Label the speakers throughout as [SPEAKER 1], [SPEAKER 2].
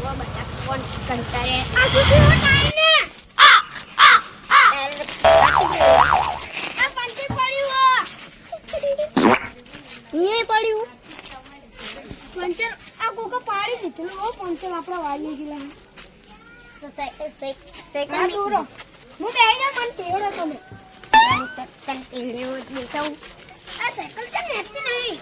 [SPEAKER 1] वो बता कौन करता है आ सुधी हो टाइम ने आ पंचर पड़ी हो ये पड़ी हो पंचर आ कोका पाड़ी દીધું ઓ पंचर આપડા વાળી ગયેલા તો સાયકલ દૂરો હું બેહી જા પણ તેડો તમે તન તેડે હો દેખાઉં આ સાયકલ તો હેતી નહીં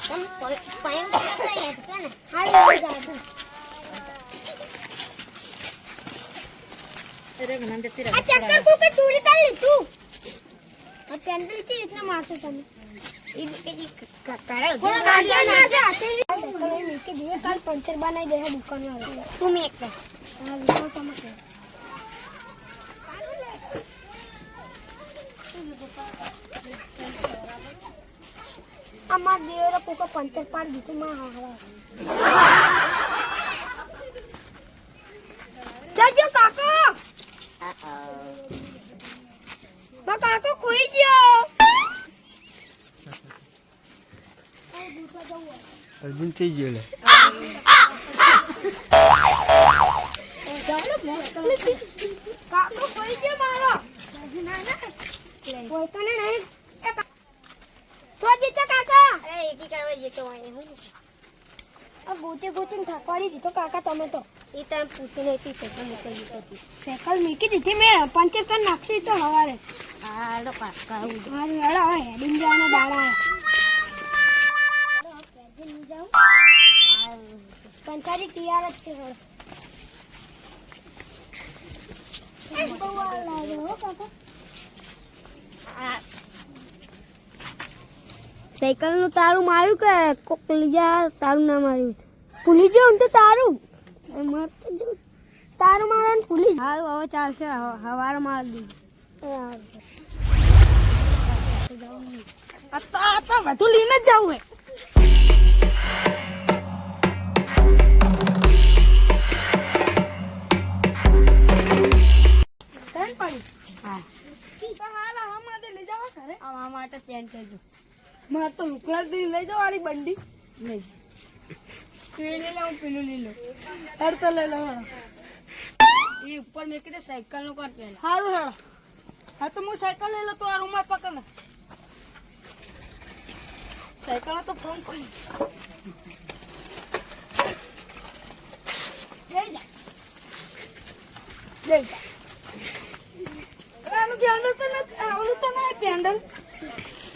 [SPEAKER 1] हम स्वयं करते हैं क्या ना हाय जादू अरे गणन देते रह चक्कर को के चोरी कर ली तू अब कैंडल से इतना मारते तुम इनके जी करे कोई गाड़ी ना से आते मिलके दिए कल पंचर बनाई दे है दुकान वाले तुम एक कर हां वो तुम के अम्मा देवरा पोका पंचर पार दीते मां हावा जाजो काका बा काका कोई जियो
[SPEAKER 2] अर्जुन चाहिए ले
[SPEAKER 1] काका कोई जियो मारो ना ना कोई तो नहीं तो जीतो काका अरे एक ही करवे जीतो आए हूं अब गोते गोते थकवाड़ी जीतो काका તમે તો એ તને પૂછી લેતી છે કે મૂકી દીધી સાયકલ મૂકી દીધી મે પંચર કર નાખી તો હવારે આ લો કાકા મારી વાળા હવે હેડિંગ જવાનો દાડા ચલો પ્રેઝન્ટ જાઉં પંચારી તૈયાર જ છે હવે બહુ વાર લાગે હો કાકા આ साइकिल नु तारू मारू के कोक लिया तारू ना मारू पुली जो उन तो तारू मार तारू मारन पुली हारू હવે ચાલશે હવાર માર દી આ બધું લઈને જ જાવ હે તન પડી હા તો હાલ હમાદે લઈ જાવ ઘરે આ માટે ચેન્જ કરજો मार तो रुकला दिन ले जाओ वाली बंडी ले ले लो पिलो ले लो हर तो ले लो ये ऊपर में के साइकिल नो कर पहला हारू हेड़ा हां तो मु साइकिल ले लो तो आ रूम में पकड़ साइकिल तो फोन कर ले जा रानू के अंदर तो ना आवलो तो ना पेंडल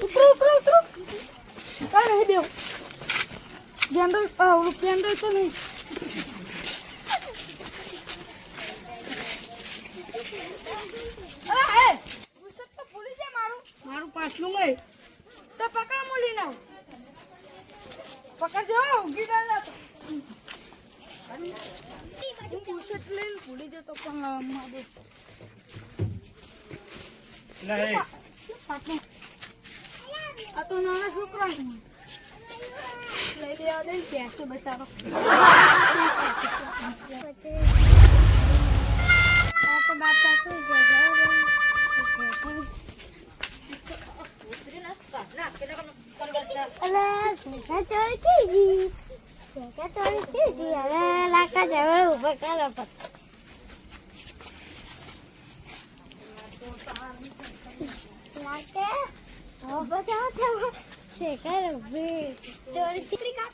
[SPEAKER 1] उतरो का नहीं देव गेंडल पेंडल तो नहीं अरे ए मुझसे तो पुलिस है मारू पास लूंगा तो पकड़ मुली ना पकड़ जाओ गिरा ना तो मुझसे ले पुलिस है तो मार दे नहीं आ तो नाना छोकरा ले ले आ दे पैसे बचारो आ तो बात तो जगह अरे सेका चोरी जी अरे लाका जवर ऊपर का लपट लाके ओ बचा था सेकर बे चोरी चिकरी का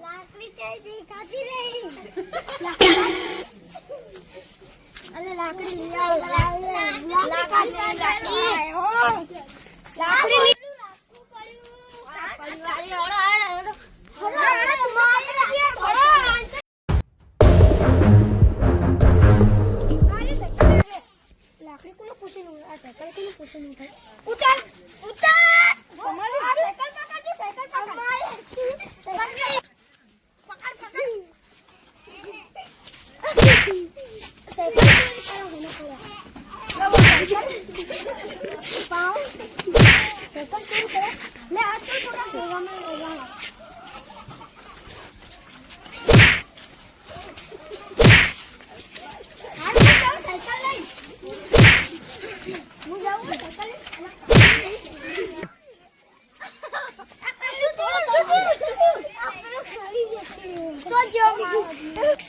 [SPEAKER 1] लाकड़ी चाहिए खाती रही अरे लाकड़ी लिया लाकड़ी हो लाकड़ी लाकू परिवार लाकड़ी को पूछे नहीं आ साइकिल को पूछे नहीं उतर उतर हमारी साइकिल पकड़ दे साइकिल पकड़ साइकिल होना पूरा पाँव साइकिल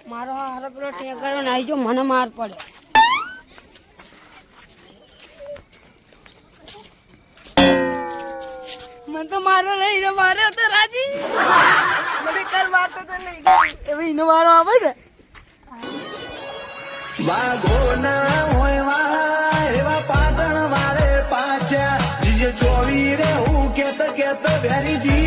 [SPEAKER 1] મારો હારો પેલો ટેકરો નાઈ જો મને માર પડે. મને તો મારો નહીં રે મારે તો રાજી મને કાલ મારતો તો નહીં હવે એનો મારો આવે ને
[SPEAKER 3] વાઘોના હોય વા એવા પાટણ મારે પાછા જીજે ચોવી રે હું કેત વેરી જી